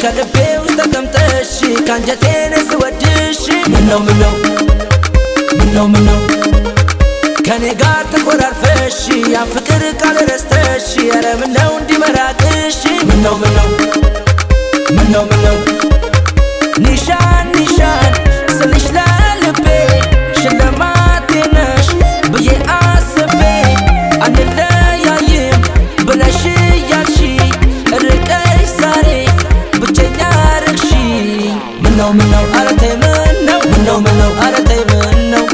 ከልቤው ተቀምጠሽ ካንጀቴን ስወድሽ ምነው ከኔ ጋር ተቆራርፈሽ ያን ፍቅር ቃል ረስተሽ ኧረ ምነው እንዲመራቅሽ ምነው ኒሻን ስልሽ ለልቤ ሽልማቴ ነሽ ብዬ አስቤ አንለያይም ብለሽ እያልሽ ርቀሽ ዛሬ ብቸኛ አረግሽ ምነው ኧረ ተይ ምነው ኧረ ተይ ምነው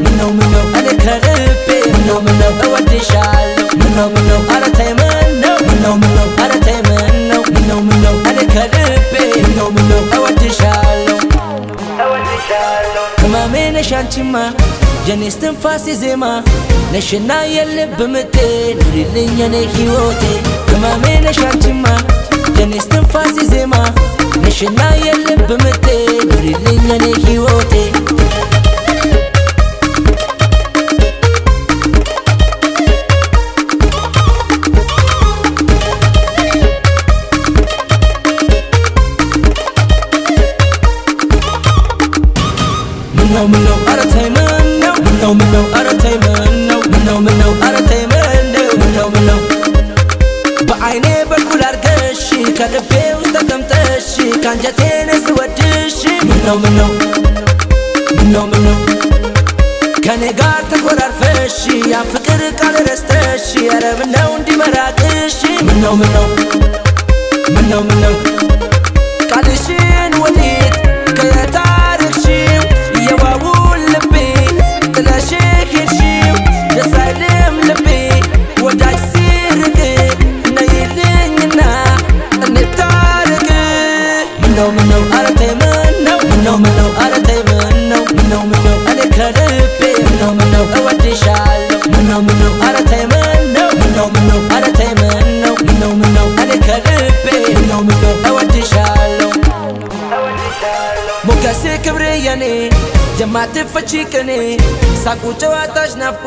እኔ ከልቤ ምነው እወድሻለሁ ምነው ኧረ ተይ ምነው ኧረ ተይ ምነው እኔ ከልቤ ምነው እወድሻለሁ ህመሜ ነሽ አንቺማ የኔስ ትንፋሴ ዜማ ነሽና የልብ ምቴ ኑሪልኝ የኔ ሕይወቴ ህመሜ ነሽ አንቺማ የኔስ ትንፋሴ ዜማ ነሽና የልብ ምቴ ኑሪልኝ የኔ ሕይወቴ ምነው ኧረ ተይ ምነው ኧረ ተይ ምነው ኧረ ተይ ምነው በዓይኔ በኩል አርገሽ ከልቤ ውስጥ ተቀምጠሽ ካንጀቴን ስወድሽ ምነው ከኔ ጋር ተቆራርፈሽ ያን ፍቅር ቃል ረስተሽ ኧረ ምነው እንዲመራቅሽ ምነው ቃልሽን ወዴት ከየት አርቅሽው የዋውን ልቤ ጥለሽ ሄድሽው ደስ አይልም ልቤ ወዳጅ ሲርቅ ነይልኝና እንታረቅ ምነው ኧረ ተይ ምነው ኧረ ተይ ምነው እኔ ከልቤ ምነው እወድሻለሁ ምነው ኧረ ተይ ምነው ኧረ ተይ ምነው እኔ ከልቤ ምነው እወድሻለሁ ሞገሴ ክብሬ የኔ የማትፈቺ ቅኔ ሳቁ ጨዋታሽ ናፍቆ